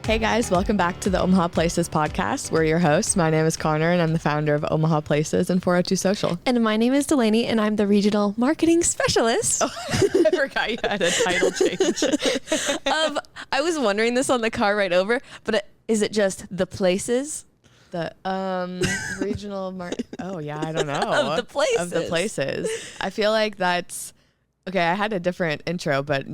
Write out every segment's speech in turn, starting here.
Hey guys, welcome back to the Omaha Places podcast. We're your hosts. My name is Cahner and I'm the founder of Omaha Places and 402 Social. And my name is Delaney and I'm the regional marketing specialist. Oh, I forgot you had a title change. I was wondering this on the car right over, but is it just the places? The regional oh yeah, I don't know. Of the places. Of the places. I feel like that's okay. I had a different intro, but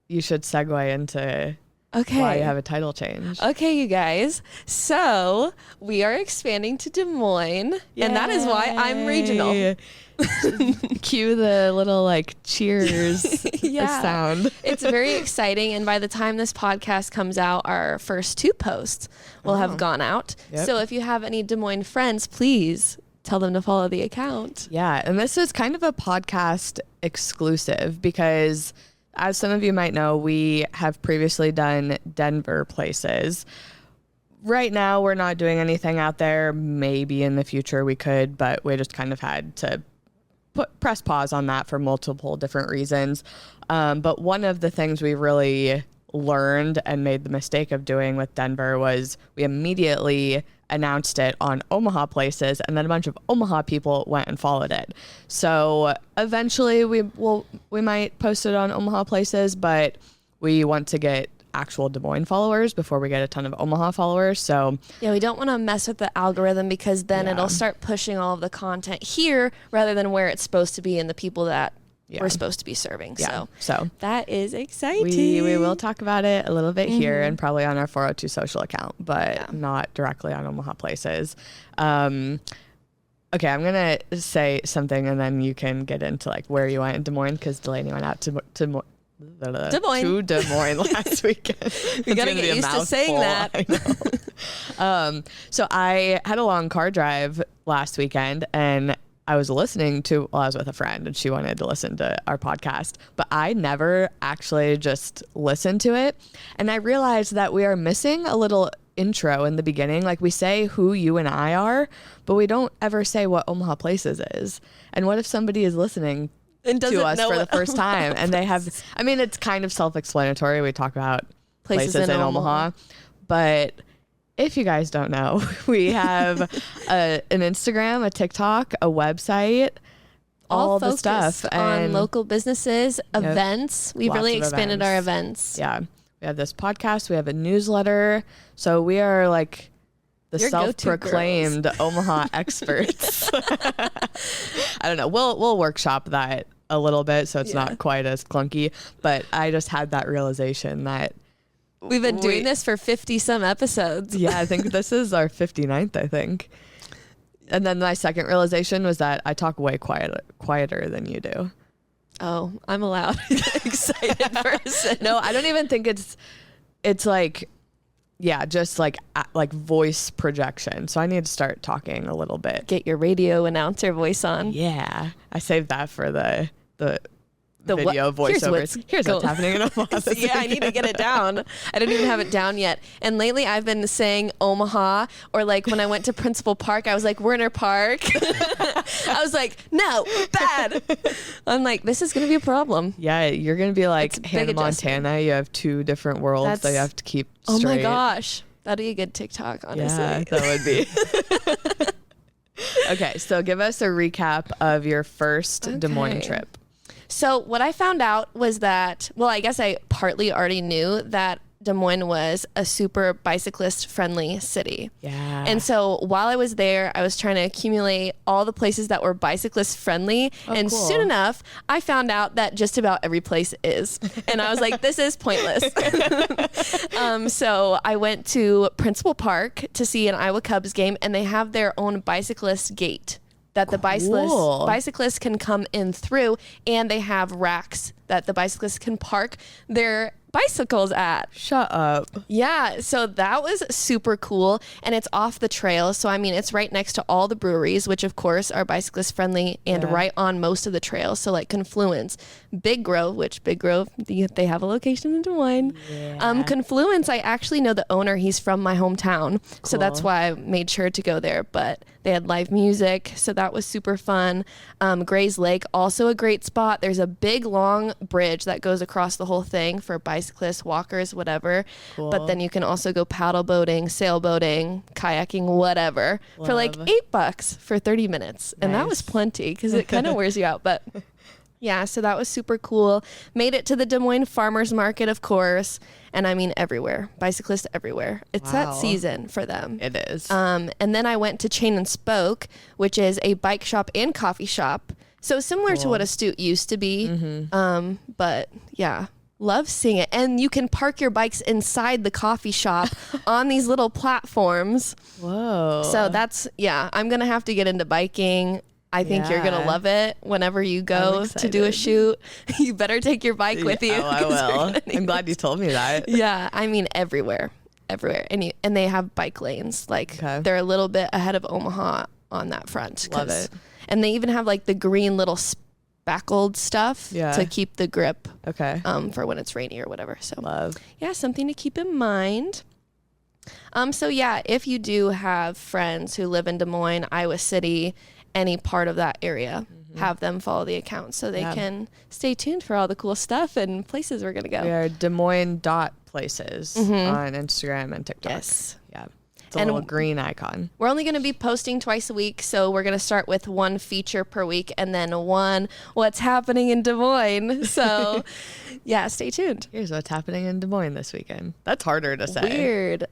you should segue into why you have a title change. Okay, you guys. So we are expanding to Des Moines, and that is why I'm regional. Cue the little like cheers sound. It's very exciting, and by the time this podcast comes out, our first 2 posts will have gone out. Yep. So if you have any Des Moines friends, please tell them to follow the account. Yeah, and this is kind of a podcast exclusive because, as some of you might know, we have previously done Denver Places. Right now, we're not doing anything out there. Maybe in the future we could, but we just kind of had to press pause on that for multiple different reasons. But one of the things we really learned and made the mistake of doing with Denver was we immediately announced it on Omaha Places, and then a bunch of Omaha people went and followed it. So eventually we might post it on Omaha Places, but we want to get actual Des Moines followers before we get a ton of Omaha followers. So yeah, we don't want to mess with the algorithm because then it'll start pushing all of the content here rather than where it's supposed to be and the people that we're supposed to be serving. So that is exciting. We will talk about it a little bit here and probably on our 402 Social account, but not directly on Omaha Places. Okay, I'm going to say something and then you can get into like where you went in Des Moines, because Delaney went out to Des Moines last weekend. We got to get used to saying that. I know. So I had a long car drive last weekend and I was listening to, I was with a friend and she wanted to listen to our podcast, but I never actually just listened to it. And I realized that we are missing a little intro in the beginning. Like we say who you and I are, but we don't ever say what Omaha Places is. And what if somebody is listening to us for the first time and they have, I mean, it's kind of self-explanatory. We talk about places in Omaha, but if you guys don't know, we have an Instagram, a TikTok, a website, all the stuff on local businesses, events. We've really expanded our events. Yeah. We have this podcast. We have a newsletter. So we are like the self-proclaimed Omaha experts. I don't know. We'll workshop that a little bit so it's not quite as clunky. But I just had that realization that we've been doing this for 50 some episodes. Yeah, I think this is our 59th, I think. And then my second realization was that I talk way quieter than you do. Oh, I'm a loud, excited person. No, I don't even think it's like, just like voice projection. So I need to start talking a little bit. Get your radio announcer voice on. Yeah. I saved that for the video voiceovers. Here's what's happening in Omaha. I need to get it down. I don't even have it down yet. And lately I've been saying Omaha, or like when I went to Principal Park, I was like, Werner Park. I was like, no, bad. I'm like, this is going to be a problem. Yeah, you're going to be like Hannah Montana. You have 2 different worlds that you have to keep straight. Oh my gosh. That'd be a good TikTok, honestly. Yeah, that would be. Okay, so give us a recap of your first Des Moines trip. So what I found out was that, well, I guess I partly already knew that Des Moines was a super bicyclist-friendly city. Yeah. And so while I was there, I was trying to accumulate all the places that were bicyclist-friendly. And soon enough, I found out that just about every place is. And I was like, this is pointless. So I went to Principal Park to see an Iowa Cubs game, and they have their own bicyclist gate that the bicyclists can come in through, and they have racks that the bicyclists can park their bicycles at. Shut up. Yeah, so that was super cool, and it's off the trail. So I mean, it's right next to all the breweries, which of course are bicyclist friendly, and right on most of the trails. So like Confluence, Big Grove, they have a location in Des Moines. Confluence, I actually know the owner. He's from my hometown, so that's why I made sure to go there. But They had live music, so that was super fun. Gray's Lake, also a great spot. There's a big, long bridge that goes across the whole thing for bicyclists, walkers, whatever. Cool. But then you can also go paddle boating, sailboating, kayaking, whatever, for like $8 for 30 minutes. And that was plenty because it kind of wears you out. But yeah, so that was super cool. Made it to the Des Moines Farmers Market, of course. And I mean, everywhere. Bicyclists everywhere. It's that season for them. It is. And then I went to Chain and Spoke, which is a bike shop and coffee shop. So similar to what Astute used to be. But yeah, love seeing it. And you can park your bikes inside the coffee shop on these little platforms. Whoa. So that's, I'm going to have to get into biking. I think you're going to love it whenever you go to do a shoot. You better take your bike with you. Oh, I will. I'm glad you told me that. Yeah. I mean, everywhere. And they have bike lanes. Like they're a little bit ahead of Omaha on that front. Love it. And they even have like the green little spackled stuff to keep the grip. Okay. For when it's rainy or whatever. So love. Yeah, something to keep in mind. So yeah, if you do have friends who live in Des Moines, Iowa City, any part of that area, have them follow the account so they can stay tuned for all the cool stuff and places we're going to go. We are Des Moines.places on Instagram and TikTok. Yes. Yeah. It's a little green icon. We're only going to be posting twice a week, so we're going to start with one feature per week and then one what's happening in Des Moines. So yeah, stay tuned. Here's what's happening in Des Moines this weekend. That's harder to say. Weird.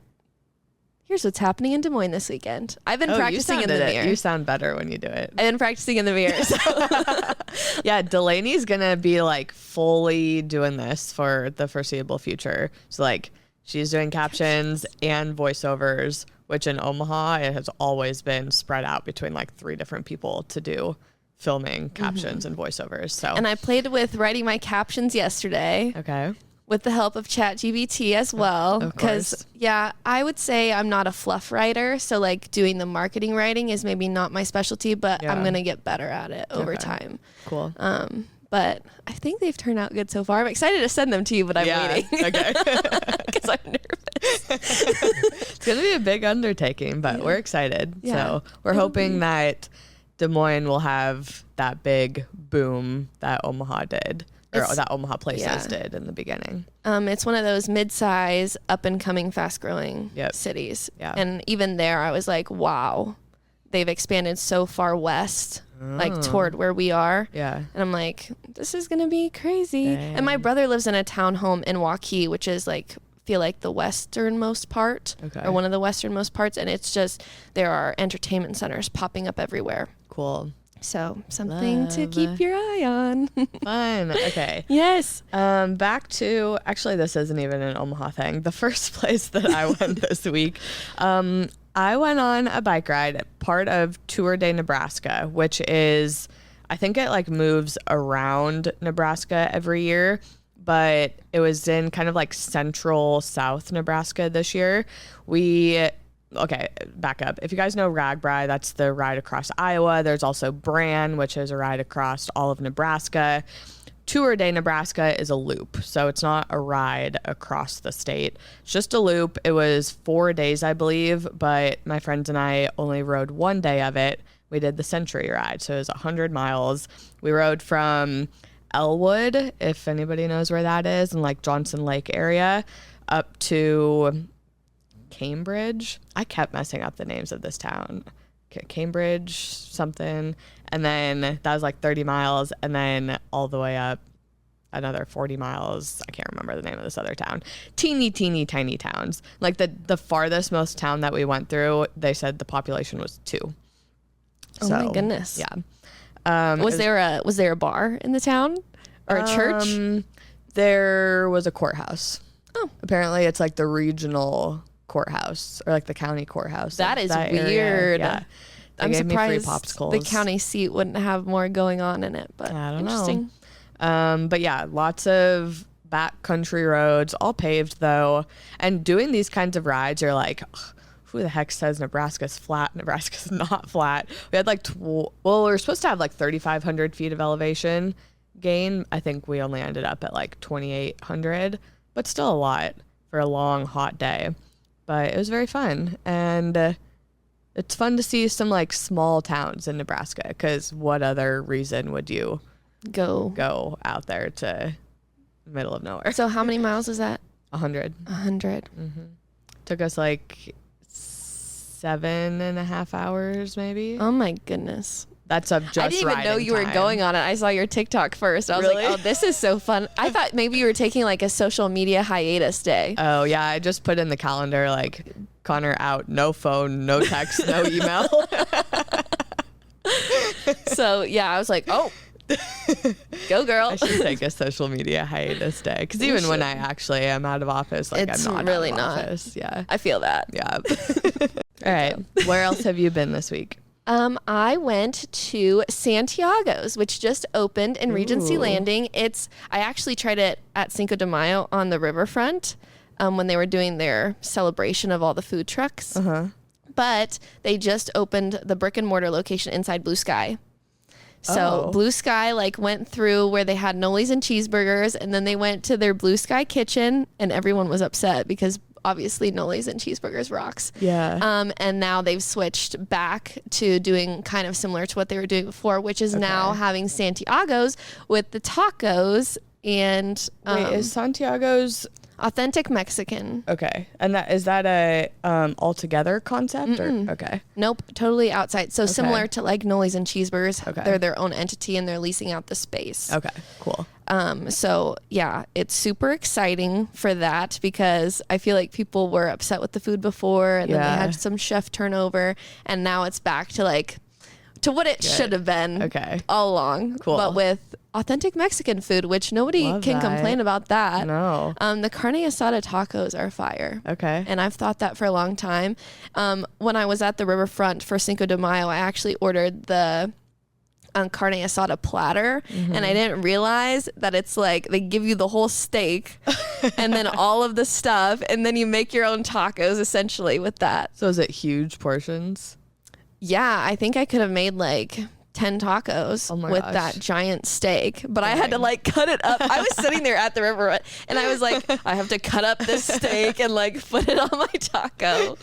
Here's what's happening in Des Moines this weekend. I've been practicing in the mirror. You sound better when you do it. I've been practicing in the mirror. So. Yeah, Delaney's going to be like fully doing this for the foreseeable future. So like she's doing captions and voiceovers, which in Omaha, it has always been spread out between like 3 different people to do filming, captions, and voiceovers. So. And I played with writing my captions yesterday. Okay. With the help of ChatGPT as well. Because, I would say I'm not a fluff writer. So, like, doing the marketing writing is maybe not my specialty, but I'm going to get better at it over time. Cool. But I think they've turned out good so far. I'm excited to send them to you, but I'm waiting. Okay. Because I'm nervous. It's going to be a big undertaking, but we're excited. Yeah. So, we're hoping that Des Moines will have that big boom that Omaha did. Or that Omaha Places did in the beginning. It's one of those mid-size, up-and-coming, fast-growing cities. Yeah. And even there, I was like, wow, they've expanded so far west, like toward where we are. Yeah. And I'm like, this is going to be crazy. Dang. And my brother lives in a townhome in Waukee, which is like, feel like the westernmost part or one of the westernmost parts. And it's just, there are entertainment centers popping up everywhere. Cool. So something to keep your eye on. Fun. Okay. Yes. Back to, actually, this isn't even an Omaha thing. The first place that I went this week, I went on a bike ride, part of Tour de Nebraska, which is, I think it like moves around Nebraska every year, but it was in kind of like central South Nebraska this year. Okay, back up. If you guys know RAGBRAI, that's the ride across Iowa. There's also Bran, which is a ride across all of Nebraska. Tour de Nebraska is a loop, so it's not a ride across the state. It's just a loop. It was 4 days, I believe, but my friends and I only rode 1 day of it. We did the Century ride, so it was 100 miles. We rode from Elwood, if anybody knows where that is, in like Johnson Lake area, up to Cambridge. I kept messing up the names of this town. Cambridge something. And then that was like 30 miles. And then all the way up another 40 miles. I can't remember the name of this other town. Teeny tiny towns. Like the farthest most town that we went through, they said the population was 2. Oh my goodness. Yeah. Was there a bar in the town or a church? There was a courthouse. Oh. Apparently it's like the regional courthouse or like the county courthouse. That is weird. Yeah. I'm surprised the county seat wouldn't have more going on in it, but I don't interesting. Know. But yeah, lots of backcountry roads, all paved though. And doing these kinds of rides, you're like, who the heck says Nebraska's flat? Nebraska's not flat. We had like, we were supposed to have like 3,500 feet of elevation gain. I think we only ended up at like 2,800, but still a lot for a long, hot day. But it was very fun. And it's fun to see some like small towns in Nebraska, because what other reason would you go out there to the middle of nowhere? So how many miles is that? 100. 100. Mm-hmm. Took us like 7.5 hours maybe. Oh my goodness. That's of just I didn't even know you were time. going on it. I saw your TikTok first. I was Really? like, oh, this is so fun. I thought maybe you were taking like a social media hiatus day. Oh yeah, I just put in the calendar like Cahner out, no phone, no text, no email. So yeah, I was like, oh, go girl. I should take a social media hiatus day, because even when I actually am out of office, like It's I'm not really out of not. office. Yeah. I feel that. Yeah. All right. Where else have you been this week? I went to Santiago's, which just opened in Regency Ooh. Landing. I actually tried it at Cinco de Mayo on the riverfront when they were doing their celebration of all the food trucks. But they just opened the brick and mortar location inside Blue Sky. So Blue Sky like went through where they had Noli's and cheeseburgers, and then they went to their Blue Sky kitchen, and everyone was upset because obviously Noli's and cheeseburgers rocks. Yeah. And now they've switched back to doing kind of similar to what they were doing before, which is now having Santiago's with the tacos and Wait, is Santiago's authentic Mexican. okay? And is that a altogether concept or okay? Nope, totally outside. So similar to like Noli's and cheeseburgers, Okay. they're their own entity and they're leasing out the space. Okay, cool. So yeah, it's super exciting for that because I feel like people were upset with the food before and then they had some chef turnover, and now it's back to like to what it should have been all along. Cool. But with authentic Mexican food, which nobody can complain about that. No. The carne asada tacos are fire. Okay. And I've thought that for a long time. When I was at the riverfront for Cinco de Mayo, I actually ordered the carne asada platter, and I didn't realize that it's like they give you the whole steak and then all of the stuff, and then you make your own tacos essentially with that. So is it huge portions? Yeah, I think I could have made like 10 tacos with that giant steak, but I had to like cut it up. I was sitting there at the river and I was like, I have to cut up this steak and like put it on my taco.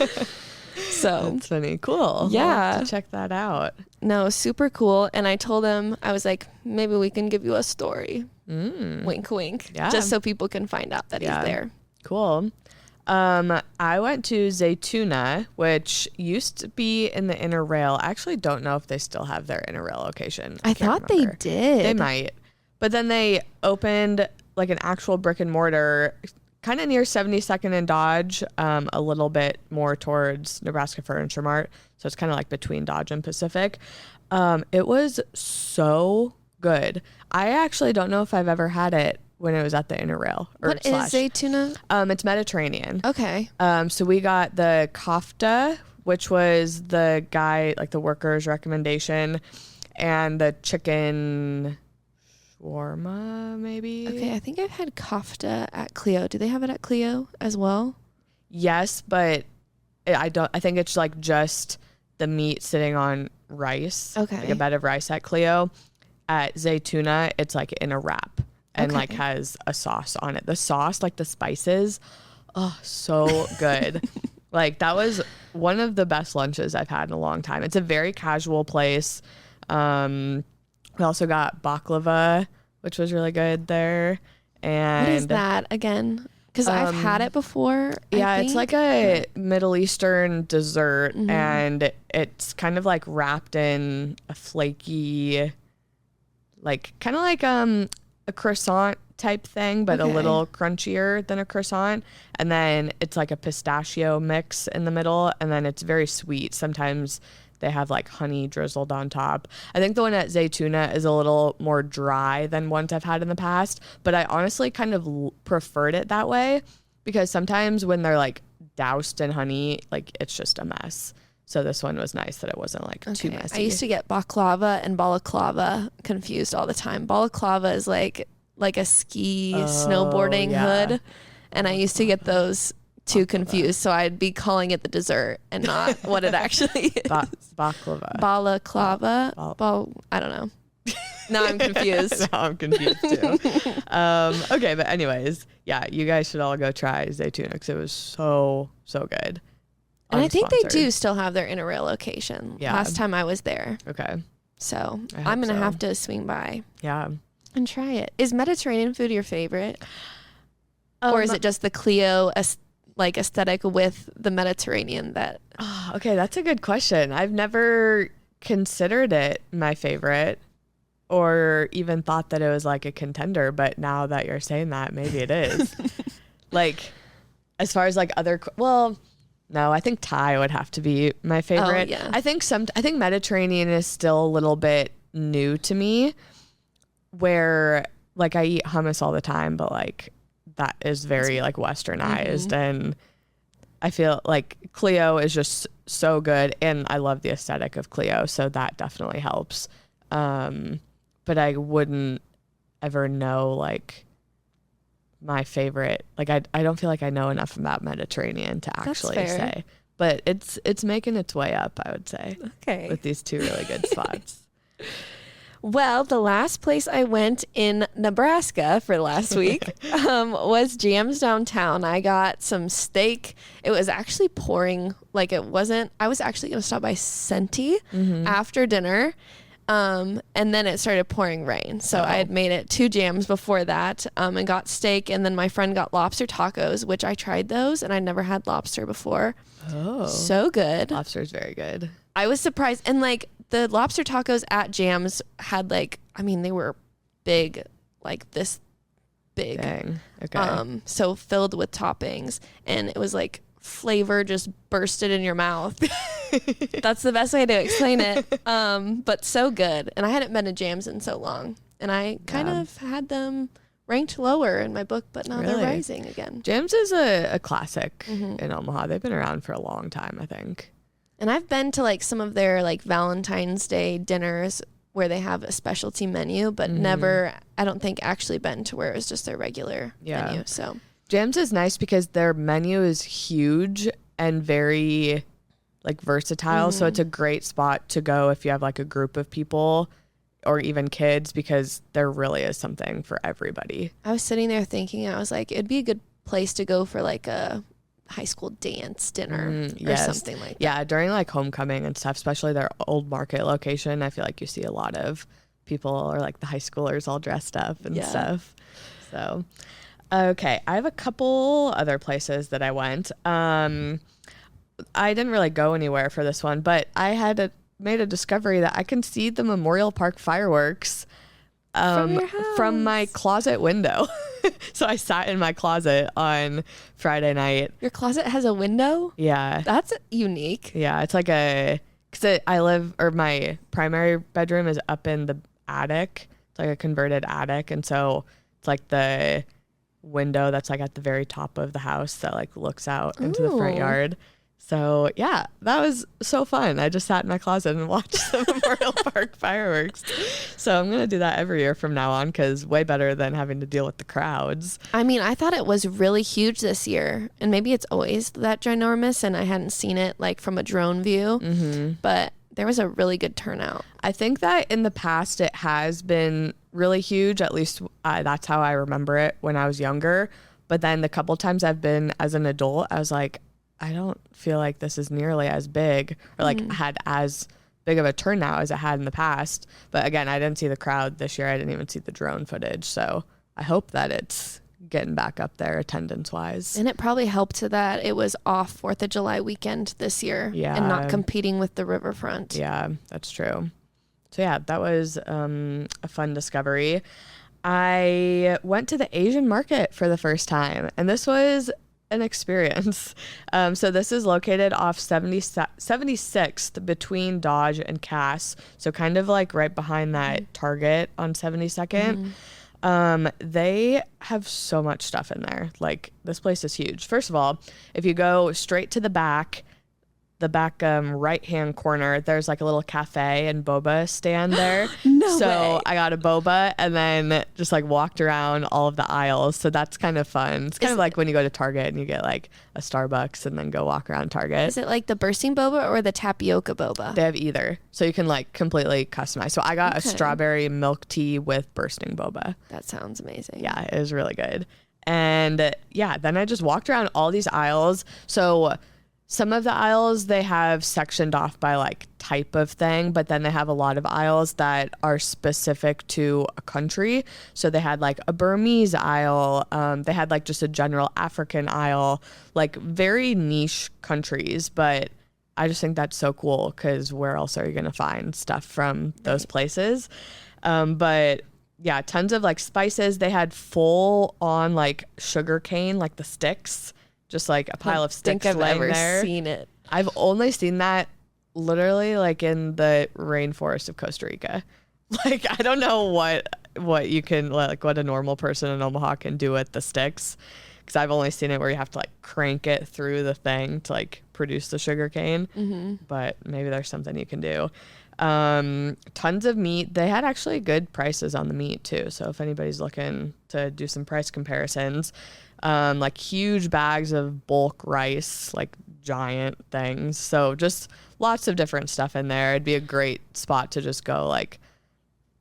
So that's funny. Cool. Yeah. I'll have to check that out. No, super cool. And I told him, I was like, maybe we can give you a story. Wink, wink. Yeah. Just so people can find out that he's there. Cool. I went to Zaytuna, which used to be in the Inner Rail. I actually don't know if they still have their Inner Rail location. I thought they did. They might. But then they opened like an actual brick and mortar kind of near 72nd and Dodge, a little bit more towards Nebraska Furniture Mart. So it's kind of like between Dodge and Pacific. It was so good. I actually don't know if I've ever had it when it was at the Inner Rail. What is Zaytuna? It's Mediterranean. Okay. So we got the kofta, which was the guy, like the worker's recommendation, and the chicken shawarma, maybe. Okay, I think I've had kofta at Clio. Do they have it at Clio as well? Yes, but I think it's like just the meat sitting on rice. Okay. Like a bed of rice at Clio. At Zaytuna, it's like in a wrap. And like has a sauce on it. The sauce, like the spices, oh, so good. Like that was one of the best lunches I've had in a long time. It's a very casual place. We also got baklava, which was really good there. And what is that again? Because I've had it before. Yeah, it's like a Middle Eastern dessert, and it's kind of like wrapped in a flaky, like kind of like a croissant type thing, but a little crunchier than a croissant. And then it's like a pistachio mix in the middle, and then it's very sweet. Sometimes they have like honey drizzled on top. I think the one at Zaytuna is a little more dry than ones I've had in the past, but I honestly kind of preferred it that way because sometimes when they're like doused in honey, like it's just a mess. So this one was nice that it wasn't like too messy. I used to get baklava and balaclava confused all the time. Balaclava is like a ski snowboarding hood, and I used to get those too confused. So I'd be calling it the dessert and not what it actually is. Baklava. Balaclava. I don't know. Now I'm confused. Now I'm confused too. Okay, but anyways, yeah, you guys should all go try Zaytuna because it was so good. And I think they unsponsored. do still have their Interrail location. Yeah. Last time I was there. Okay. So I hope I'm going to so. have to swing by Yeah. and try it. Is Mediterranean food your favorite? Or is it just the Clio aesthetic with the Mediterranean that... Oh, okay, that's a good question. I've never considered it my favorite or even thought that it was like a contender, but now that you're saying that, maybe it is. Like, as far as like no, I think Thai would have to be my favorite. Oh, yeah. I think Mediterranean is still a little bit new to me, where like I eat hummus all the time, but like that is very like westernized, and I feel like Clio is just so good, and I love the aesthetic of Clio, so that definitely helps. But I wouldn't ever know like my favorite. Like I don't feel like I know enough about Mediterranean to actually say. But it's making its way up, I would say. Okay. With these two really good spots. Well, the last place I went in Nebraska for last week was Jam's Downtown. I got some steak. It was actually pouring like it wasn't. I was actually going to stop by Senti after dinner. And then it started pouring rain. So I had made it 2 jams before that and got steak. And then my friend got lobster tacos, which I tried those and I never had lobster before. Oh, so good. Lobster is very good. I was surprised. And like the lobster tacos at Jam's had like, I mean, they were big, like this big. Dang. Okay. So filled with toppings, and it was like flavor just bursted in your mouth. That's the best way to explain it. But so good. And I hadn't been to Jam's in so long, and I kind of had them ranked lower in my book, but now they're rising again. Jam's is a classic in Omaha. They've been around for a long time, I think. And I've been to like some of their like Valentine's Day dinners where they have a specialty menu, but never, I don't think, actually been to where it was just their regular menu. So Jam's is nice because their menu is huge and very like versatile. So it's a great spot to go if you have like a group of people or even kids, because there really is something for everybody. I was sitting there thinking, I was like, it'd be a good place to go for like a high school dance dinner or something like that. Yeah, during like homecoming and stuff, especially their old market location, I feel like you see a lot of people or like the high schoolers all dressed up and stuff. So, okay, I have a couple other places that I went. I didn't really go anywhere for this one, but I had made a discovery that I can see the Memorial Park fireworks from my closet window. So I sat in my closet on Friday night. Your closet has a window? Yeah. That's unique. Yeah, it's like my primary bedroom is up in the attic. It's like a converted attic. And so it's like the window that's like at the very top of the house that like looks out into the front yard. So yeah, that was so fun. I just sat in my closet and watched the Memorial Park fireworks. So I'm going to do that every year from now on, because way better than having to deal with the crowds. I mean, I thought it was really huge this year, and maybe it's always that ginormous and I hadn't seen it like from a drone view, but there was a really good turnout. I think that in the past it has been really huge. At least that's how I remember it when I was younger. But then the couple times I've been as an adult, I was like, I don't feel like this is nearly as big or like had as big of a turnout as it had in the past. But again, I didn't see the crowd this year. I didn't even see the drone footage. So I hope that it's getting back up there attendance wise. And it probably helped to that it was off 4th of July weekend this year and not competing with the riverfront. Yeah, that's true. So yeah, that was a fun discovery. I went to the Asian market for the first time, and this was an experience. So this is located off 76th between Dodge and Cass. So kind of like right behind that Target on 72nd. They have so much stuff in there. Like, this place is huge. First of all, if you go straight to the back right-hand corner, there's like a little cafe and boba stand there. So I got a boba and then just like walked around all of the aisles. So that's kind of fun. It's kind of like when you go to Target and you get like a Starbucks and then go walk around Target. Is it like the bursting boba or the tapioca boba? They have either. So you can like completely customize. So I got a strawberry milk tea with bursting boba. That sounds amazing. Yeah, it was really good. And yeah, then I just walked around all these aisles. So some of the aisles they have sectioned off by like type of thing, but then they have a lot of aisles that are specific to a country. So they had like a Burmese aisle. They had like just a general African aisle, like very niche countries. But I just think that's so cool because where else are you going to find stuff from those places? But yeah, tons of like spices. They had full on like sugar cane, like the sticks. Just like a pile of sticks I've laying ever there. seen it. I've only seen that literally like in the rainforest of Costa Rica. Like I don't know what you can like what a normal person in Omaha can do with the sticks, because I've only seen it where you have to like crank it through the thing to like produce the sugar cane. But maybe there's something you can do. Tons of meat. They had actually good prices on the meat too. So if anybody's looking to do some price comparisons, like huge bags of bulk rice, like giant things. So just lots of different stuff in there. It'd be a great spot to just go like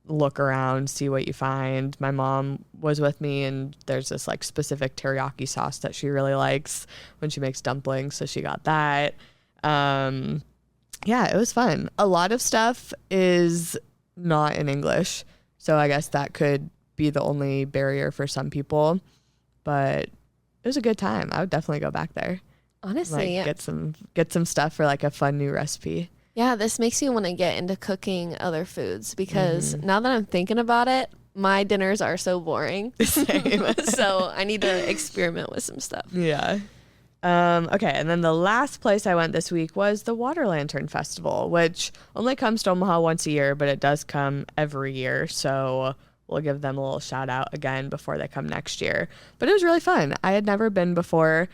look around, see what you find. My mom was with me, and there's this like specific teriyaki sauce that she really likes when she makes dumplings. So she got that. Yeah, it was fun. A lot of stuff is not in English. So I guess that could be the only barrier for some people. But it was a good time. I would definitely go back there. Honestly, like, get some stuff for like a fun new recipe. Yeah, this makes me want to get into cooking other foods because now that I'm thinking about it, my dinners are so boring. Same. So I need to experiment with some stuff. Yeah. Okay, and then the last place I went this week was the Water Lantern Festival, which only comes to Omaha once a year, but it does come every year. So we'll give them a little shout out again before they come next year. But it was really fun. I had never been before.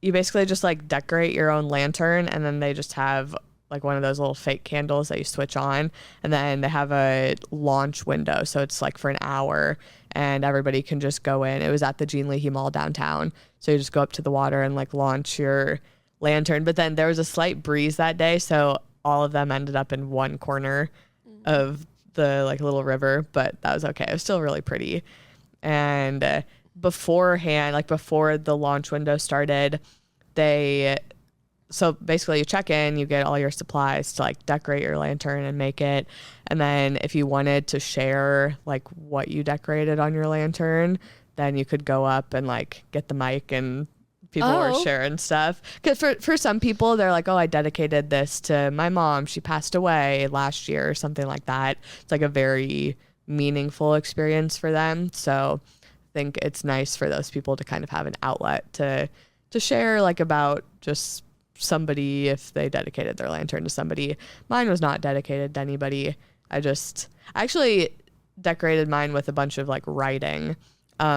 You basically just like decorate your own lantern, and then they just have like one of those little fake candles that you switch on, and then they have a launch window. So it's like for an hour and everybody can just go in. It was at the Jean Leahy Mall downtown. So you just go up to the water and like launch your lantern. But then there was a slight breeze that day. So all of them ended up in one corner of the like little river, but that was okay. It was still really pretty. And beforehand, like before the launch window started, so basically you check in, you get all your supplies to like decorate your lantern and make it. And then if you wanted to share like what you decorated on your lantern, then you could go up and like get the mic and people were sharing stuff. Because for some people, they're like, oh, I dedicated this to my mom. She passed away last year or something like that. It's like a very meaningful experience for them. So I think it's nice for those people to kind of have an outlet to share like about just somebody if they dedicated their lantern to somebody. Mine was not dedicated to anybody. I actually decorated mine with a bunch of like writing.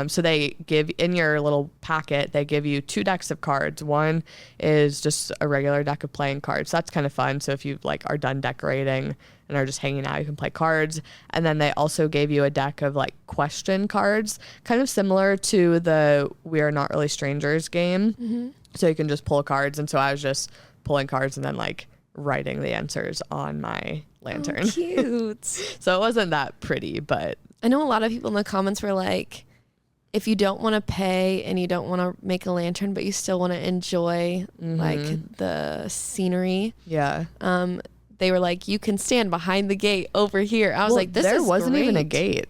So they give in your little packet, they give you 2 decks of cards. One is just a regular deck of playing cards. So that's kind of fun. So if you like are done decorating and are just hanging out, you can play cards. And then they also gave you a deck of like question cards, kind of similar to the We Are Not Really Strangers game. So you can just pull cards. And so I was just pulling cards and then like writing the answers on my lantern. Oh, cute. So it wasn't that pretty, but I know a lot of people in the comments were like, if you don't want to pay and you don't want to make a lantern, but you still want to enjoy like the scenery. Yeah. They were like, you can stand behind the gate over here. I was like, there wasn't even a gate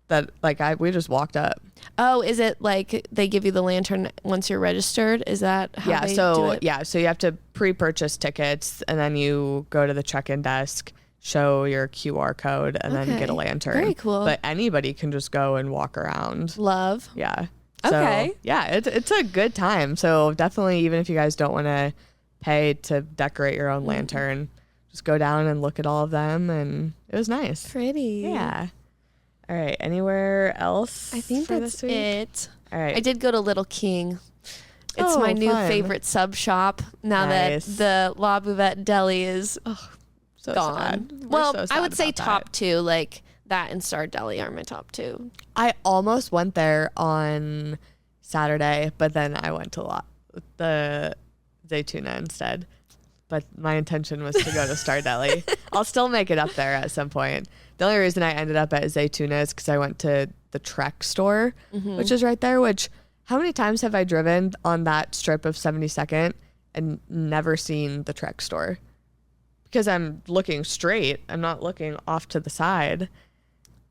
that like we just walked up. Oh, is it like they give you the lantern once you're registered? Is that how they do it? Yeah. So you have to pre-purchase tickets and then you go to the check-in desk, show your QR code, and then get a lantern. Very cool. But anybody can just go and walk around. Love. Yeah. So, okay. Yeah, it's a good time. So definitely, even if you guys don't want to pay to decorate your own lantern, just go down and look at all of them, and it was nice. Pretty. Yeah. All right. Anywhere else? I think that's it. All right. I did go to Little King. It's my new favorite sub shop now that the La Bouvette Deli is so gone. Sad. Well, so sad I would say about top that. 2, like that and Star Deli are my top 2. I almost went there on Saturday, but then I went to the Zaytuna instead. But my intention was to go to Star Deli. I'll still make it up there at some point. The only reason I ended up at Zaytuna is because I went to the Trek store, which is right there, which How many times have I driven on that strip of 72nd and never seen the Trek store? Because I'm looking straight. I'm not looking off to the side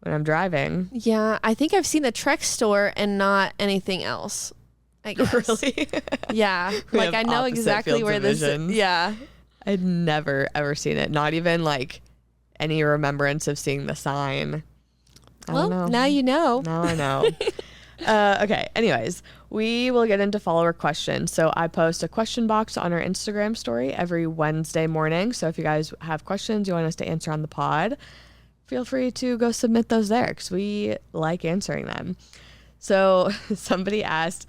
when I'm driving. Yeah, I think I've seen the Trek store and not anything else, I guess. Really? Yeah. We like have I know opposite exactly fields where of this vision. Yeah. I'd never ever seen it. Not even like any remembrance of seeing the sign. I don't know. Now you know. Now I know. Okay. Anyways, we will get into follower questions. So I post a question box on our Instagram story every Wednesday morning. So if you guys have questions you want us to answer on the pod, feel free to go submit those there because we like answering them. So somebody asked,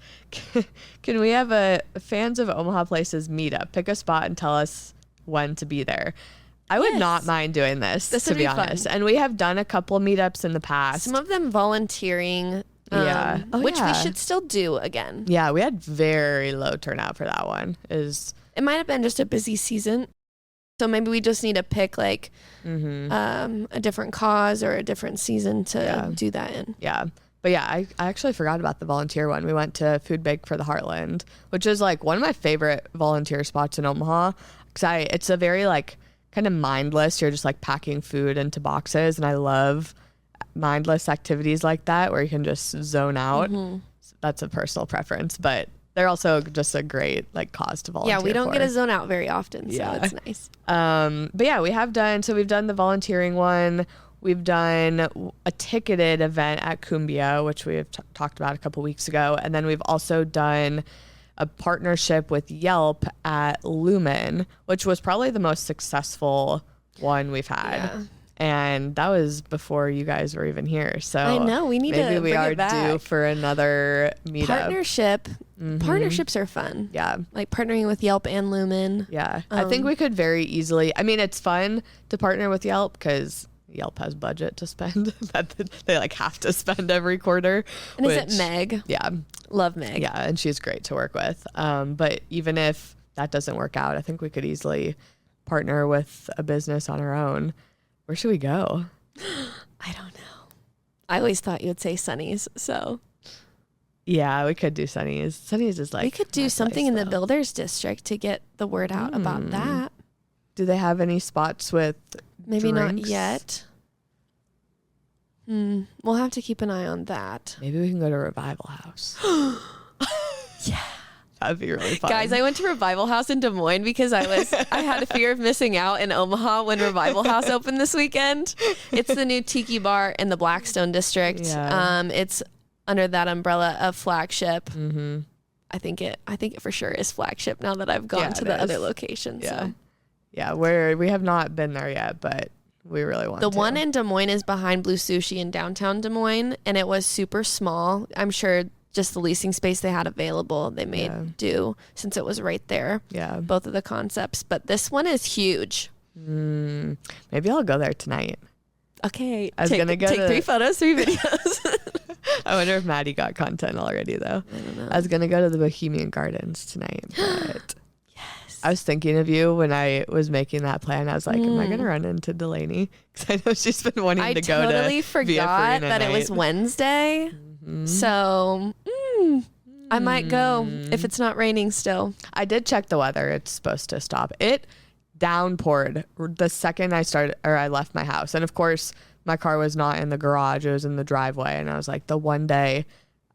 can we have a fans of Omaha Places meetup? Pick a spot and tell us when to be there. I would not mind doing this to be honest. And we have done a couple meetups in the past. Some of them volunteering. Yeah. Which we should still do again. Yeah, we had very low turnout for that one. It might have been just a busy season. So maybe we just need to pick like a different cause or a different season to do that in. Yeah. But yeah, I actually forgot about the volunteer one. We went to Food Bake for the Heartland, which is like one of my favorite volunteer spots in Omaha. Because it's a very like kind of mindless. You're just like packing food into boxes. And I love mindless activities like that where you can just zone out. That's a personal preference, but they're also just a great like cause to volunteer. Yeah, we don't for. get to zone out very often, so it's nice. But yeah, we've done the volunteering one. We've done a ticketed event at Cumbia, which we have talked about a couple weeks ago, and then we've also done a partnership with Yelp at Lumen, which was probably the most successful one we've had. Yeah. And that was before you guys were even here. So I know we need maybe to we bring are it back. due for another meetup. Partnership. Partnerships are fun. Yeah. Like partnering with Yelp and Lumen. Yeah. I think we could very easily. I mean, it's fun to partner with Yelp because Yelp has budget to spend that they like have to spend every quarter. And is it Meg? Yeah. Love Meg. Yeah. And she's great to work with. But even if that doesn't work out, I think we could easily partner with a business on our own. Where should we go? I don't know. I always thought you would say Sunny's, so. Yeah, we could do Sunny's. Sunny's is like. We could do something in the Builders District to get the word out about that. Do they have any spots with Maybe drinks? not yet. We'll have to keep an eye on that. Maybe we can go to Revival House. Yeah. That'd be really fun. Guys, I went to Revival House in Des Moines because I had a fear of missing out in Omaha when Revival House opened this weekend. It's the new tiki bar in the Blackstone district. Yeah. It's under that umbrella of Flagship. I think it for sure is Flagship now that I've gone to the other locations. Yeah. So. Yeah, we have not been there yet, but we really want to. The one in Des Moines is behind Blue Sushi in downtown Des Moines, and it was super small. I'm sure just the leasing space they had available, they made do since it was right there. Yeah. Both of the concepts. But this one is huge. Maybe I'll go there tonight. Okay. I was gonna go take to 3 photos, 3 videos. I wonder if Maddie got content already though. I don't know. I was gonna go to the Bohemian Gardens tonight, but I was thinking of you when I was making that plan. I was like, am I going to run into Delaney? Because I know she's been wanting to go to I totally forgot that it was Wednesday. So I might go if it's not raining still. I did check the weather. It's supposed to stop. It downpoured the second I left my house. And of course, my car was not in the garage. It was in the driveway. And I was like, the one day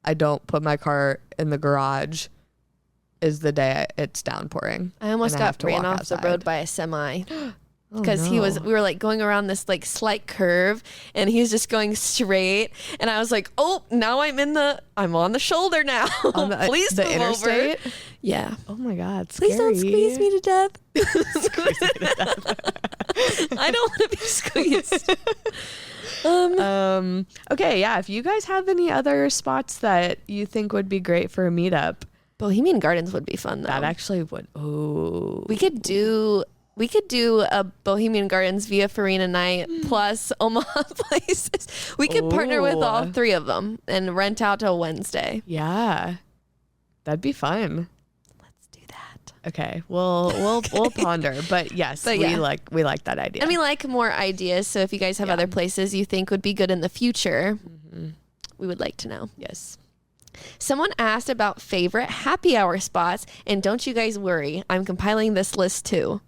I don't put my car in the garage is the day it's downpouring. I almost got ran off outside. the road by a semi because we were like going around this like slight curve and he was just going straight and I was like, oh, now I'm on the shoulder now. On the, Please the move interstate? over. Yeah. Oh my God. Scary. Please don't squeeze me to death. Squeeze me to death. I don't want to be squeezed. Okay. Yeah. If you guys have any other spots that you think would be great for a meetup, Bohemian Gardens would be fun though. that actually would. Oh, We could do a Bohemian Gardens Via Farina night plus Omaha Places. We could partner with all 3 of them and rent out till Wednesday. Yeah, that'd be fun. Let's do that. Okay, we'll ponder. But yes, we like that idea. And we like more ideas. So if you guys have other places you think would be good in the future, we would like to know. Yes. Someone asked about favorite happy hour spots, and don't you guys worry, I'm compiling this list too.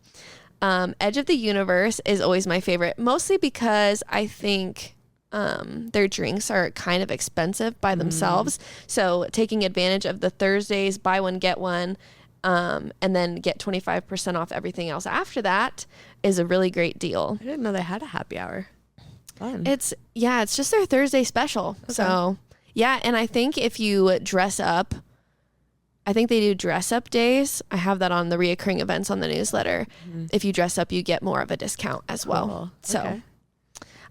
Edge of the Universe is always my favorite, mostly because I think their drinks are kind of expensive by themselves. So taking advantage of the Thursdays, buy one, get one, and then get 25% off everything else after that is a really great deal. I didn't know they had a happy hour. Fun. It's just their Thursday special. Okay. So yeah, and I think if you dress up, I think they do dress up days. I have that on the reoccurring events on the newsletter. If you dress up, you get more of a discount as well. So,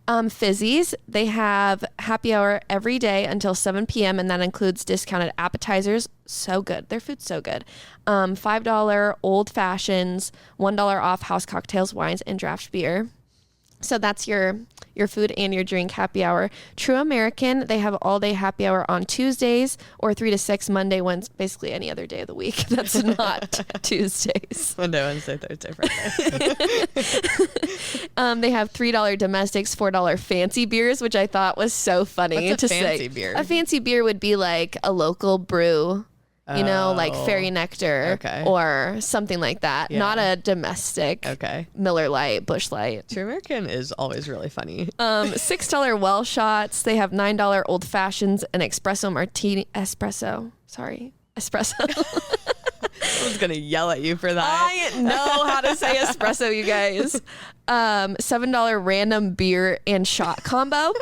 okay. Fizzy's, they have happy hour every day until 7 p.m. and that includes discounted appetizers. So good. Their food's so good. $5 old fashions, $1 off house cocktails, wines, and draft beer. So that's your food and your drink happy hour. True American, they have all day happy hour on Tuesdays or 3 to 6 Monday, Wednesday, basically any other day of the week. That's not Tuesdays. Monday, Wednesday, Thursday, Friday. They have $3 domestics, $4 fancy beers, which I thought was so funny. What's a fancy beer? A fancy beer would be like a local brew. You know, like Fairy Nectar or something like that. Yeah. Not a domestic. Okay. Miller Lite, Busch Light. True American is always really funny. $6 well shots. They have $9 old fashions and espresso martini. Espresso. I was going to yell at you for that. I know how to say espresso, you guys. $7 random beer and shot combo.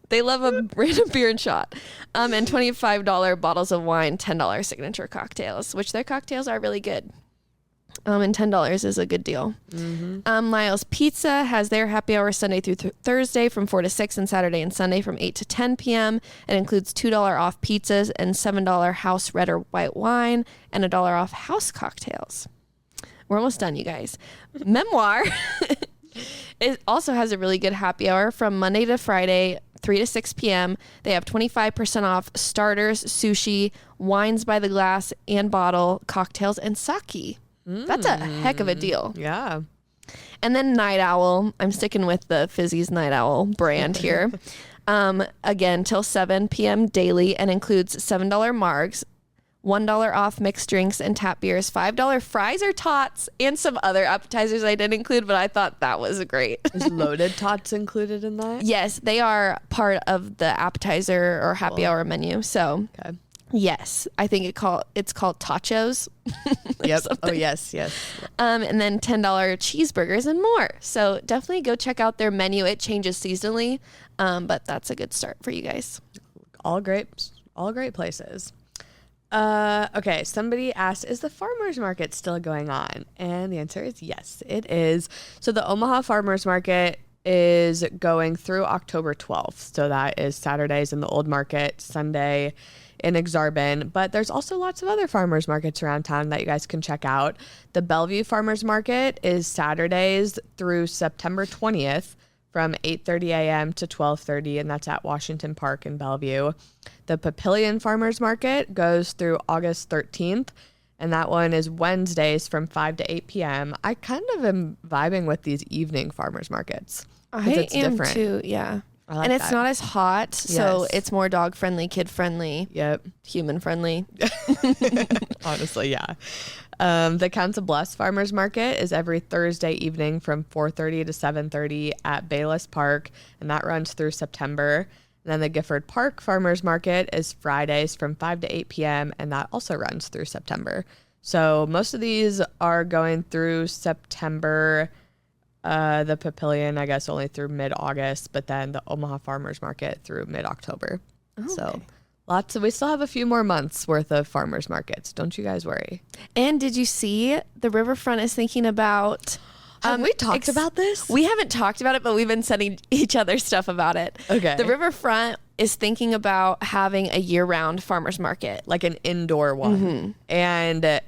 They love a random beer and shot. And $25 bottles of wine, $10 signature cocktails, which their cocktails are really good. And $10 is a good deal. Lyle's Pizza has their happy hour Sunday through Thursday from 4 to 6 and Saturday and Sunday from 8 to 10 p.m. It includes $2 off pizzas and $7 house red or white wine and $1 off house cocktails. We're almost done, you guys. Memoir it also has a really good happy hour from Monday to Friday, 3 to 6 p.m. They have 25% off starters, sushi, wines by the glass and bottle, cocktails, and sake. That's a heck of a deal. Yeah. And then Night Owl. I'm sticking with the Fizzy's Night Owl brand here. Again, till 7 p.m. daily and includes $7 margs, $1 off mixed drinks and tap beers, $5 fries or tots, and some other appetizers I didn't include, but I thought that was great. Is loaded tots included in that? Yes, they are part of the appetizer or happy hour menu. So, yes, I think it's called tachos. Yep. Oh, yes. And then $10 cheeseburgers and more. So definitely go check out their menu. It changes seasonally, but that's a good start for you guys. All great places. Okay, somebody asked, is the farmers market still going on? And the answer is yes, it is. So the Omaha Farmers Market is going through October 12th. So that is Saturdays in the Old Market, Sunday in Exarban. But there's also lots of other farmers markets around town that you guys can check out. The Bellevue Farmers Market is Saturdays through September 20th. From 8:30 a.m. to 12:30, and that's at Washington Park in Bellevue. The Papillion Farmers Market goes through August 13th, and that one is Wednesdays from 5 to 8 p.m. I kind of am vibing with these evening farmers markets. I am different. Too, yeah. And it's not as hot, so it's more dog friendly, kid friendly. Yep. Human friendly. Honestly, yeah. The Council Bluffs Farmers Market is every Thursday evening from 4:30 to 7:30 at Bayless Park, and that runs through September. And then the Gifford Park Farmers Market is Fridays from 5 to 8 p.m., and that also runs through September. So most of these are going through September. The Papillion, I guess, only through mid-August, but then the Omaha Farmers Market through mid-October. Oh, so we still have a few more months worth of farmers markets. Don't you guys worry. And did you see the Riverfront is thinking about... Have we talked about this? We haven't talked about it, but we've been sending each other stuff about it. Okay. The Riverfront is thinking about having a year-round farmers market. Like an indoor one. And...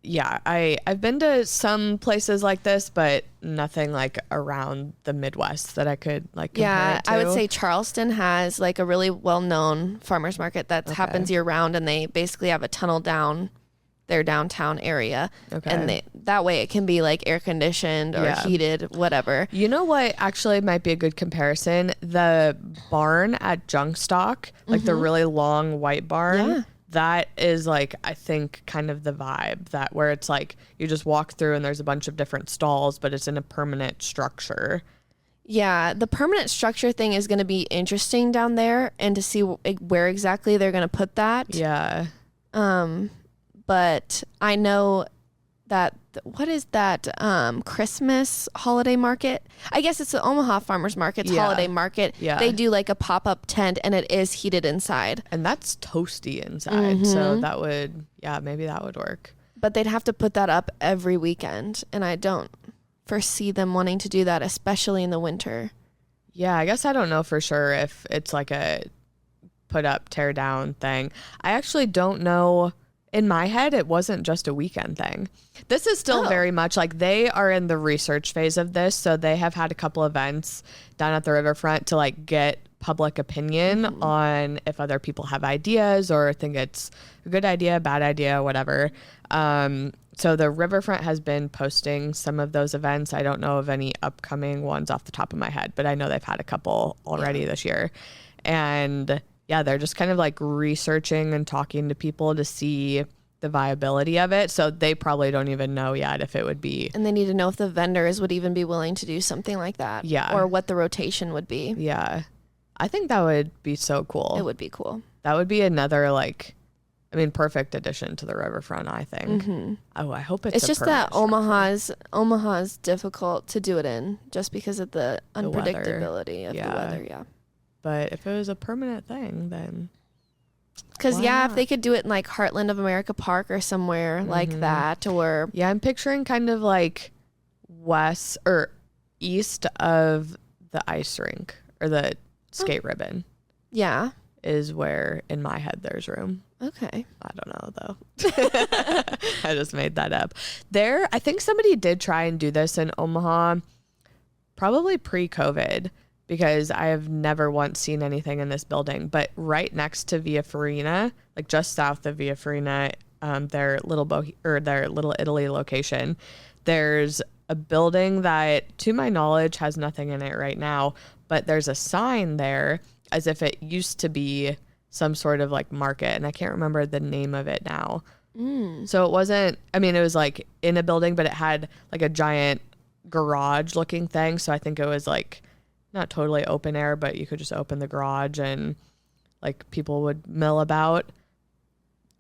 yeah, I've been to some places like this, but nothing like around the Midwest that I could like compare it to. I would say Charleston has like a really well-known farmers market that happens year-round, and they basically have a tunnel down their downtown area. Okay. And that way it can be like air conditioned or heated, whatever. You know what actually might be a good comparison? The barn at Junkstock, like the really long white barn. Yeah. That is like, I think, kind of the vibe, that where it's like you just walk through and there's a bunch of different stalls, but it's in a permanent structure. Yeah, the permanent structure thing is going to be interesting down there, and to see where exactly they're going to put that. Yeah. But I know that, what is that Christmas holiday market? I guess it's the Omaha Farmers Market's holiday market. Yeah. They do like a pop-up tent, and it is heated inside. And that's toasty inside. So that would, maybe that would work. But they'd have to put that up every weekend, and I don't foresee them wanting to do that, especially in the winter. Yeah, I guess I don't know for sure if it's like a put up, tear down thing. I actually don't know. In my head, it wasn't just a weekend thing. This is still very much like they are in the research phase of this. So they have had a couple events down at the riverfront to like get public opinion on if other people have ideas or think it's a good idea, bad idea, whatever. So the riverfront has been posting some of those events. I don't know of any upcoming ones off the top of my head, but I know they've had a couple already this year. And yeah, they're just kind of like researching and talking to people to see the viability of it. So they probably don't even know yet if it would be. And they need to know if the vendors would even be willing to do something like that. Yeah. Or what the rotation would be. Yeah. I think that would be so cool. It would be cool. That would be another perfect addition to the riverfront, I think. Oh, I hope it's just that Omaha's difficult to do it in just because of the unpredictability of the weather. Yeah. But if it was a permanent thing, then. Because, if they could do it in like Heartland of America Park or somewhere like that, or. Yeah, I'm picturing kind of like west or east of the ice rink or the skate ribbon. Yeah. Is where in my head there's room. Okay. I don't know though. I just made that up. I think somebody did try and do this in Omaha, probably pre-COVID, because I have never once seen anything in this building. But right next to Via Farina, like just south of Via Farina, their Little Italy location, there's a building that, to my knowledge, has nothing in it right now. But there's a sign there as if it used to be some sort of like market, and I can't remember the name of it now. So it wasn't, it was like in a building, but it had like a giant garage looking thing. So I think it was like not totally open air, but you could just open the garage and like people would mill about.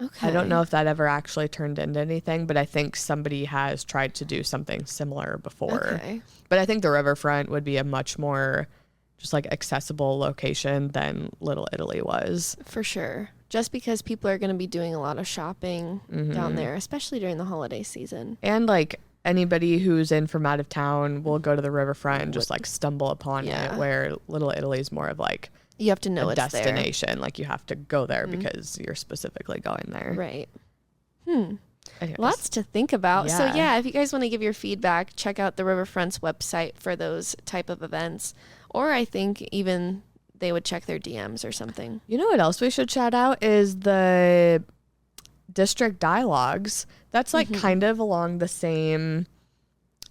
Okay. I don't know if that ever actually turned into anything, but I think somebody has tried to do something similar before. Okay. But I think the riverfront would be a much more just like accessible location than Little Italy was. For sure. Just because people are going to be doing a lot of shopping down there, especially during the holiday season. And like anybody who's in from out of town will go to the riverfront and just like stumble upon it, where Little Italy is more of like you have to know a it's destination. There. Like you have to go there because you're specifically going there. Right. Anyways. Lots to think about. Yeah. So if you guys want to give your feedback, check out the Riverfront's website for those type of events. Or I think even they would check their DMs or something. You know what else we should shout out is the district dialogues. That's like kind of along the same,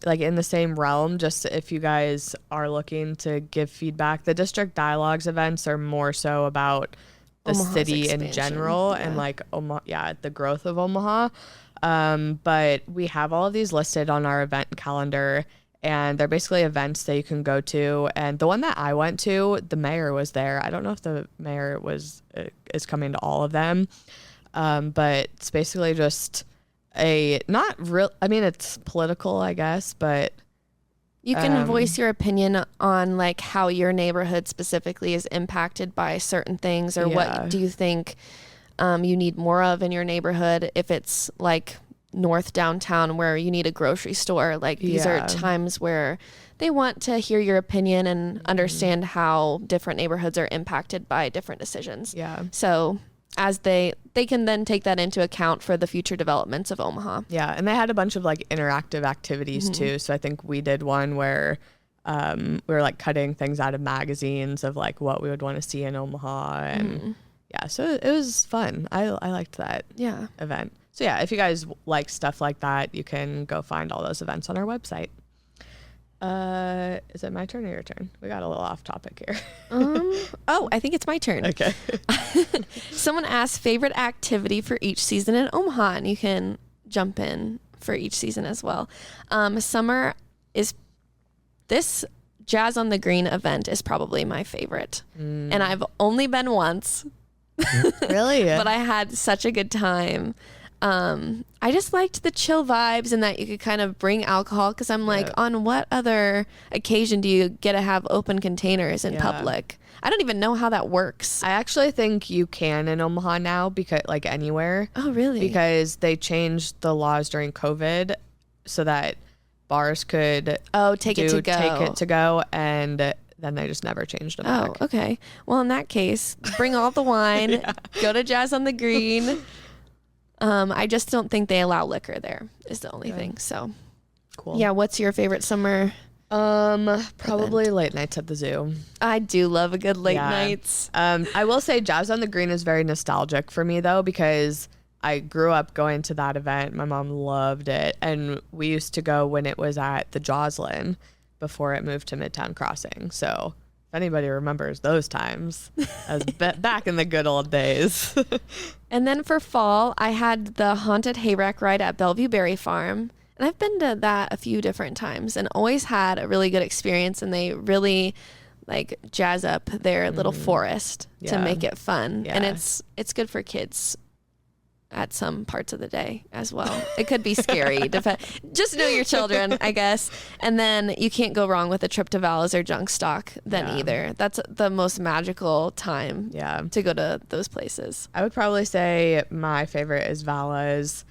like in the same realm. Just if you guys are looking to give feedback, the district dialogues events are more so about the Omaha's city expansion in general and like the growth of Omaha. But we have all of these listed on our event calendar. And they're basically events that you can go to. And the one that I went to, the mayor was there. I don't know if the mayor is coming to all of them. But it's basically just it's political, I guess, but you can voice your opinion on like how your neighborhood specifically is impacted by certain things, or what do you think you need more of in your neighborhood. If it's like north downtown where you need a grocery store, like these are times where they want to hear your opinion and understand how different neighborhoods are impacted by different decisions. So as they can then take that into account for the future developments of Omaha. And they had a bunch of like interactive activities too. So I think we did one where we were like cutting things out of magazines of like what we would want to see in Omaha, and so it was fun. I liked that event. So yeah, if you guys like stuff like that, you can go find all those events on our website. Is it my turn or your turn? We got a little off topic here. I think it's my turn. Okay. Someone asked favorite activity for each season in Omaha, and you can jump in for each season as well. Summer is this Jazz on the Green event is probably my favorite. And I've only been once. Really? But I had such a good time. I just liked the chill vibes and that you could kind of bring alcohol, because I'm like, on what other occasion do you get to have open containers in public? I don't even know how that works. I actually think you can in Omaha now, because like anywhere. Oh, really? Because they changed the laws during COVID so that bars could take it to go, and then they just never changed them back. back. Okay. Well, in that case, bring all the wine, go to Jazz on the Green. I just don't think they allow liquor there is the only thing. So cool. Yeah. What's your favorite summer? Probably event? late nights at the zoo. I do love a good late nights. I will say Jazz on the Green is very nostalgic for me though, because I grew up going to that event. My mom loved it. And we used to go when it was at the Joslin before it moved to Midtown Crossing. So if anybody remembers those times, as back in the good old days. And then for fall, I had the haunted hayrack ride at Bellevue Berry Farm. And I've been to that a few different times and always had a really good experience. And they really like jazz up their little forest to make it fun. Yeah. And it's good for kids at some parts of the day as well. It could be scary. Just know your children, I guess. And then you can't go wrong with a trip to Vala's or Junk Stock either. That's the most magical time to go to those places. I would probably say my favorite is Vala's.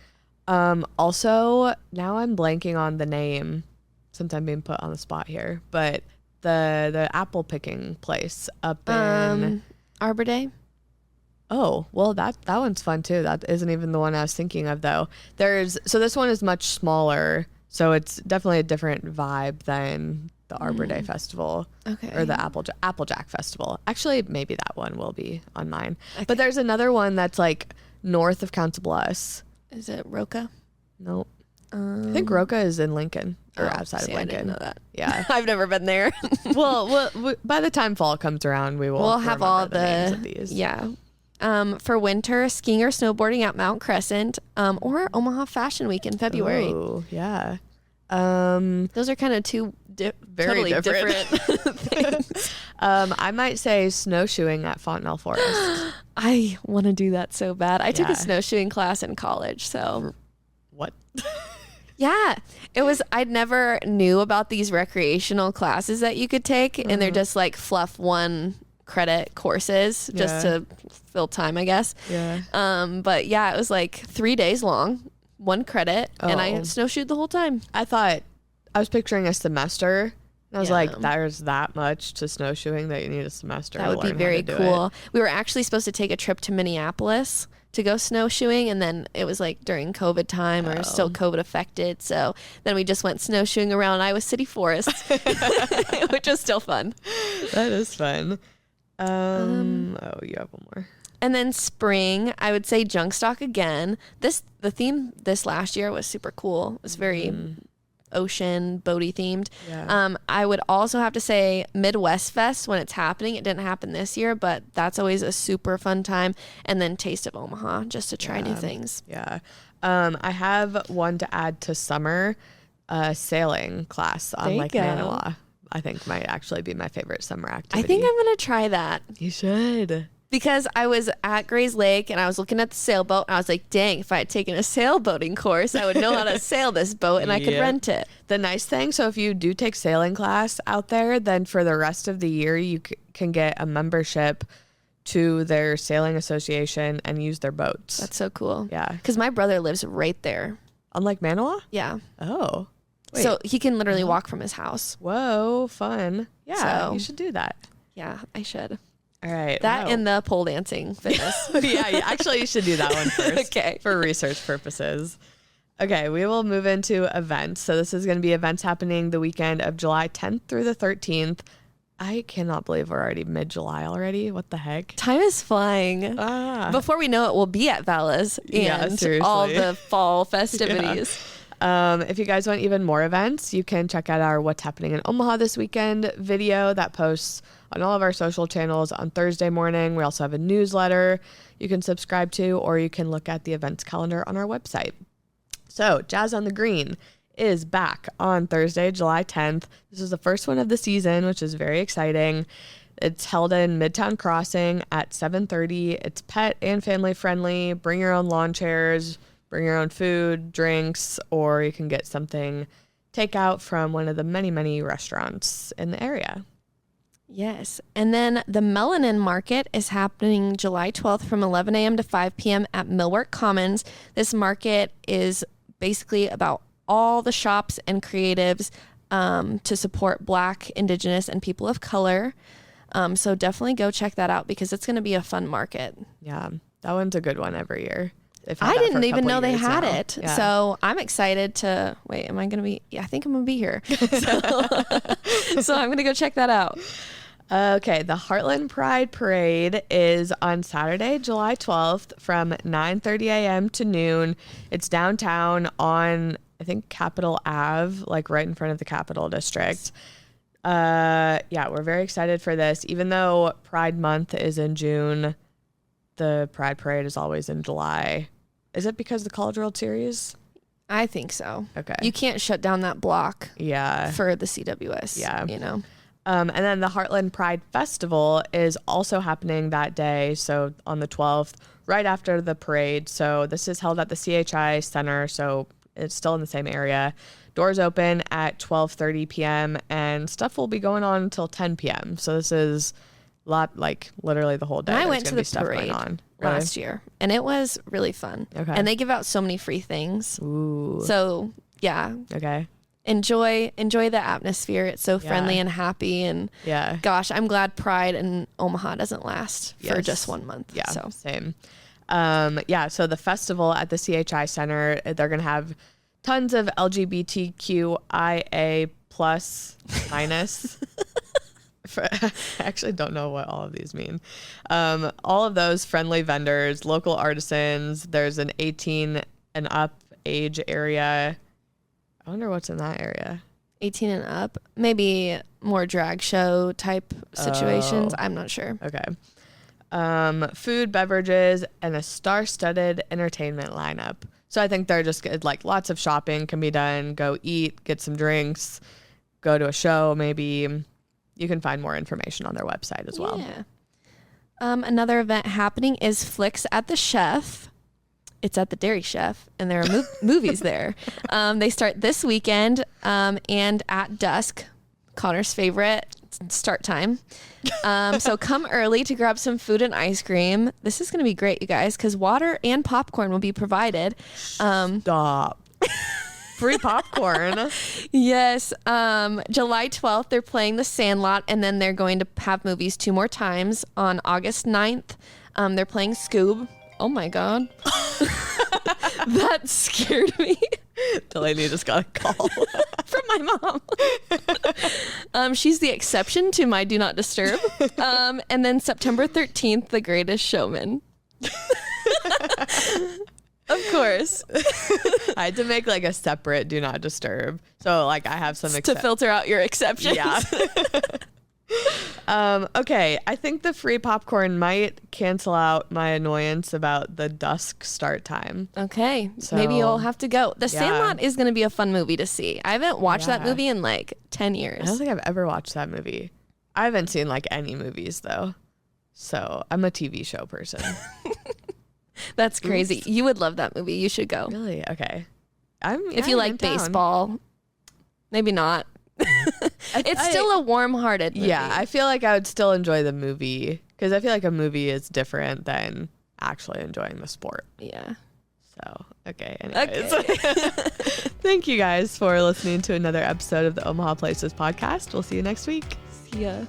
Also, now I'm blanking on the name since I'm being put on the spot here, but the apple picking place up in Arbor Day. Oh, well, that one's fun too. That isn't even the one I was thinking of though. So this one is much smaller, so it's definitely a different vibe than the Arbor Day Festival or the Applejack Festival. Actually, maybe that one will be on mine. Okay. But there's another one that's like north of Council Bluffs. Is it Roca? Nope. I think Roca is in Lincoln or outside of Lincoln. I didn't know that. Yeah. I've never been there. well, by the time fall comes around, we'll have all the names of these. Yeah. For winter, skiing or snowboarding at Mount Crescent, or Omaha Fashion Week in February. Oh, yeah. Those are kind of two very totally different things. I might say snowshoeing at Fontenelle Forest. I want to do that so bad. I took a snowshoeing class in college, so. What? Yeah, I'd never knew about these recreational classes that you could take, and they're just like fluff 1 credit courses just to fill time, I guess. Yeah. But yeah, it was like 3 days long, 1 credit, and I snowshoed the whole time. I was picturing a semester. I was like, there's that much to snowshoeing that you need a semester. That would be very cool. We were actually supposed to take a trip to Minneapolis to go snowshoeing, and then it was like during COVID time or still COVID affected. So then we just went snowshoeing around Iowa City Forest, which was still fun. That is fun. You have one more. And then spring, I would say Junk Stock again. The theme this last year was super cool. It was very ocean boaty themed. Yeah. I would also have to say Midwest Fest when it's happening. It didn't happen this year, but that's always a super fun time. And then Taste of Omaha, just to try new things. Yeah. I have one to add to summer, sailing class on Lake Manawa. I think might actually be my favorite summer activity. I think I'm going to try that. You should. Because I was at Gray's Lake and I was looking at the sailboat and I was like, dang, if I had taken a sailboating course, I would know how to sail this boat and I could rent it. The nice thing, so if you do take sailing class out there, then for the rest of the year, you can get a membership to their sailing association and use their boats. That's so cool. Yeah. Because my brother lives right there. On Lake Manawa? Yeah. Oh. Wait. So he can literally walk from his house. Whoa, fun. Yeah, you should do that. Yeah, I should. All right. That and the pole dancing fitness. Yeah, actually you should do that one first. Okay. For research purposes. Okay, we will move into events. So this is going to be events happening the weekend of July 10th through the 13th. I cannot believe we're already mid-July already. What the heck? Time is flying. Before we know it, we'll be at Vallis and all the fall festivities. If you guys want even more events, you can check out our What's Happening in Omaha This Weekend video that posts on all of our social channels on Thursday morning. We also have a newsletter you can subscribe to, or you can look at the events calendar on our website. So Jazz on the Green is back on Thursday, July 10th. This is the first one of the season, which is very exciting. It's held in Midtown Crossing at 7:30. It's pet and family friendly. Bring your own lawn chairs, bring your own food, drinks, or you can get something takeout from one of the many, many restaurants in the area. Yes. And then the Melanin Market is happening July 12th from 11 a.m. to 5 p.m. at Millwork Commons. This market is basically about all the shops and creatives to support Black, Indigenous, and people of color. So definitely go check that out because it's going to be a fun market. Yeah, that one's a good one every year. I didn't even know they had it. Yeah. So I'm excited to, am I going to be, I think I'm going to be here. So I'm going to go check that out. Okay, the Heartland Pride Parade is on Saturday, July 12th from 9:30 a.m. to noon. It's downtown on, I think, Capitol Ave, like right in front of the Capitol District. Yeah, we're very excited for this. Even though Pride Month is in June, the Pride Parade is always in July. Is it because of the College World Series? I think so. Okay. You can't shut down that block for the CWS. Yeah. You know? And then the Heartland Pride Festival is also happening that day, so on the 12th, right after the parade. So this is held at the CHI Center, so it's still in the same area. Doors open at 12:30 p.m. and stuff will be going on until 10 p.m. So this is literally the whole day. I went to the parade last year, and it was really fun. Okay. And they give out so many free things. Ooh. So yeah. Okay. Enjoy the atmosphere. It's so friendly and happy, and gosh, I'm glad Pride in Omaha doesn't last for just 1 month. Yeah, so. Same. So the festival at the CHI Center, they're gonna have tons of LGBTQIA plus minus. I actually don't know what all of these mean. All of those friendly vendors, local artisans. There's an 18 and up age area. I wonder what's in that area. 18 and up, maybe more drag show type situations. I'm not sure. Okay. Food, beverages, and a star-studded entertainment lineup. So I think they're just like lots of shopping can be done. Go eat, get some drinks, go to a show. Maybe you can find more information on their website as well. Yeah. Another event happening is Flicks at the Chef. It's at the Dairy Chef, and there are movies there. They start this weekend and at dusk, Connor's favorite start time. So come early to grab some food and ice cream. This is going to be great, you guys, because water and popcorn will be provided. Stop. Free popcorn. Yes. July 12th, they're playing The Sandlot, and then they're going to have movies 2 more times. On August 9th, they're playing Scoob. Oh my God. That scared me. Delaney just got a call from my mom. She's the exception to my do not disturb. And then September 13th, The Greatest Showman. Of course. I had to make like a separate do not disturb. So like I have some to filter out your exceptions. Yeah. Okay, I think the free popcorn might cancel out my annoyance about the dusk start time. Okay, so maybe you'll have to go. The Sandlot is going to be a fun movie to see. I haven't watched that movie in like 10 years. I don't think I've ever watched that movie. I haven't seen like any movies though. So I'm a TV show person. That's crazy. You would love that movie. You should go. Really? Okay. If you like baseball, maybe not. It's still a warm-hearted movie. Yeah, I feel like I would still enjoy the movie because I feel like a movie is different than actually enjoying the sport. Yeah. So, okay. Anyways. Thank you guys for listening to another episode of the Omaha Places podcast. We'll see you next week. See ya.